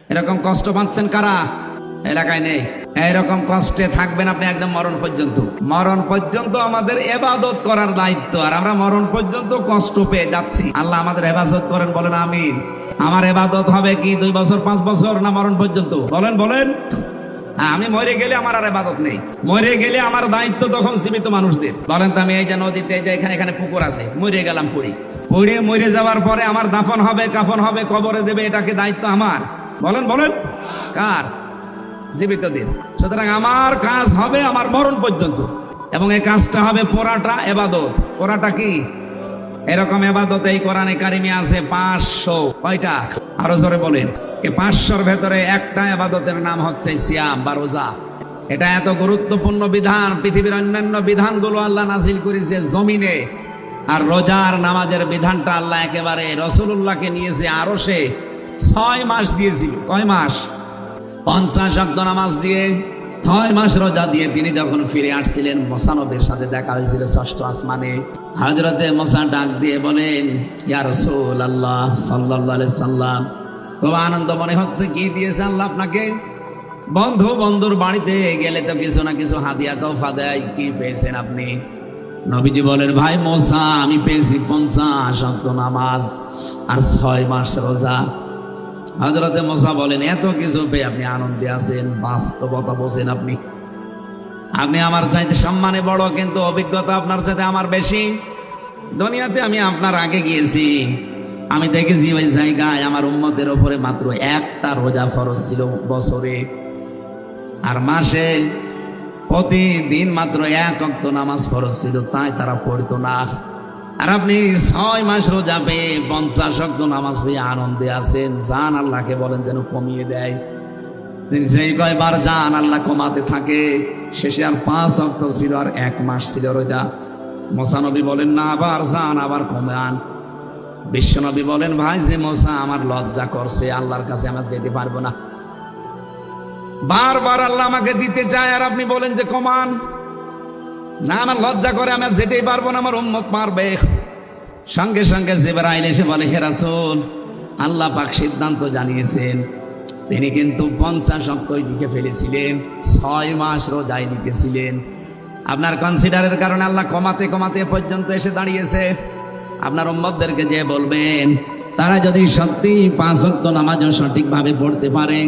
এরকম কষ্ট পাচ্ছেন কারা? এলাকায় নেই। এইরকম কষ্টে থাকবেন আপনি একদম মরণ পর্যন্ত। মরণ পর্যন্ত আমাদের ইবাদত করার দায়িত্ব, আর আমরা মরণ পর্যন্ত কষ্ট পেয়ে যাচ্ছি। আল্লাহ আমাদের হেফাজত করেন, বলেন আমিন। আমার ইবাদত হবে কি 2 বছর 5 বছর না মরণ পর্যন্ত? বলেন বলেন। আমি মরে গেলে আমার আর ইবাদত নেই। মরে গেলে আমার দায়িত্ব তখন জীবিত মানুষদের। বলেন তো, আমি এই যে নদীতে, এই যে এখানে পুকুর আছে, মরে গেলাম, মরে যাওয়ার পরে আমার দাফন হবে, কাফন হবে, কবরে দেবে, এটা কি দায়িত্ব আমার? বলেন বলেন। কার? জীবিতদের। সুতরাং আমার কাজ হবে আমার মরণ পর্যন্ত, এবং এই কাজটা হবে পুরাটা ইবাদত। পুরাটা কি? এরকম ইবাদত এই কোরআনে কারিমে আছে 500। কয়টা? আরো জোরে বলেন। এই 500-র ভেতরে একটা ইবাদতের নাম হচ্ছে সিয়াম বা রোজা। এটা এত গুরুত্বপূর্ণ বিধান, পৃথিবীর অন্যান্য বিধানগুলো আল্লাহ নাজিল করেছে জমিনে, আর রোজার নামাজের বিধানটা আল্লাহ একেবারে রাসূলুল্লাহকে নিয়েছে আরশে 6 মাস দিয়েছিল। কয় মাস? 50 ওয়াক্ত নামাজ দিয়ে, 6 মাস রোজা দিয়ে তিনি যখন ফিরে আসছিলেন, মুসা নবীর সাথে দেখা হয়েছিল 6ষ্ঠ আসমানে। হযরতে মুসা ডাক দিয়ে বলেন, ইয়া রাসূলুল্লাহ সাল্লাল্লাহু আলাইহি সাল্লাম, খুব আনন্দ মনে হচ্ছে। কি দিয়েছে আল্লাহ আপনাকে? বন্ধুর বাড়িতে গেলে তো কিছু না কিছু হাদিয়া তোফা দেয়, কি পেয়েছেন আপনি? নবীজি বলেন, ভাই মুসা, আমি পেয়েছি 50 ওয়াক্ত নামাজ আর 6 মাস রোজা। হযরতে মুসা বলেন, এত কিছু পেয়ে আপনি আনন্দে আছেন? বাস্তবতা বোঝেন আপনি। আপনি আমার চাইতে সম্মানে বড়, কিন্তু অভিজ্ঞতা আপনার চাইতে আমার বেশি। দুনিয়াতে আমি আপনার আগে গিয়েছি, আমি দেখেছি ওই জায়গায় আমার উম্মতের উপরে মাত্র একটা রোজা ফরজ ছিল বছরে, আর মাসে প্রতিদিন মাত্র 1 ওয়াক্ত নামাজ ফরজ ছিল, তাই তারা পড়তো না। আর আপনি 6 মাস রোজা পেয়ে 50 ওয়াক্ত নামাজ পেয়ে আনন্দে আছেন। জান আল্লাহকে বলেন যেন কমিয়ে দেয়। তিনি সেই কয়বার জান আল্লাহ কমাতে থাকে, শেষে আর 5 ওয়াক্ত ছিল, আর 1 মাস ছিল রোজা। মুসা নবী বলেন, না, আবার জান, আবার কমান। বিশ্ব নবী বলেন, ভাই যে মুসা আমার লজ্জা করছে, আল্লাহর কাছে আমরা যেতে পারবো না। বারবার আল্লাহ আমাকে দিতে চায়, আর আপনি বলেন যে কমান। না, আমার লজ্জা করে, আমি যেতেই পারবো না, আমার উম্মত মারবে। সঙ্গে সঙ্গে জিবরাইল এসে বলে, হে রাসূল, আল্লাহ পাক সিদ্ধান্ত জানিয়েছেন। তিনি কিন্তু 50 ওয়াক্ত লিখে ফেলেছিলেন, 6 মাস রোজায় লিখেছিলেন। আপনার কনসিডারের কারণে আল্লাহ কমাতে কমাতে পর্যন্ত এসে দাঁড়িয়েছে। আপনার উম্মতদেরকে যে বলবেন, তারা যদি সত্যি 5 ওয়াক্ত নামাজও সঠিকভাবে পড়তে পারে,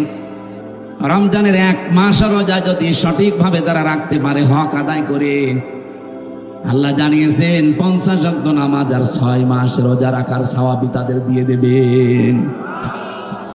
রমজানের 1 মাস রোজা যদি সঠিকভাবে তারা রাখতে পারে, হক আদায় করে, আল্লাহ জানিয়েছেন 50 ওয়াক্ত নামাজ আর 6 মাস রোজা রাখার সওয়াব তাদের দিয়ে দেবেন।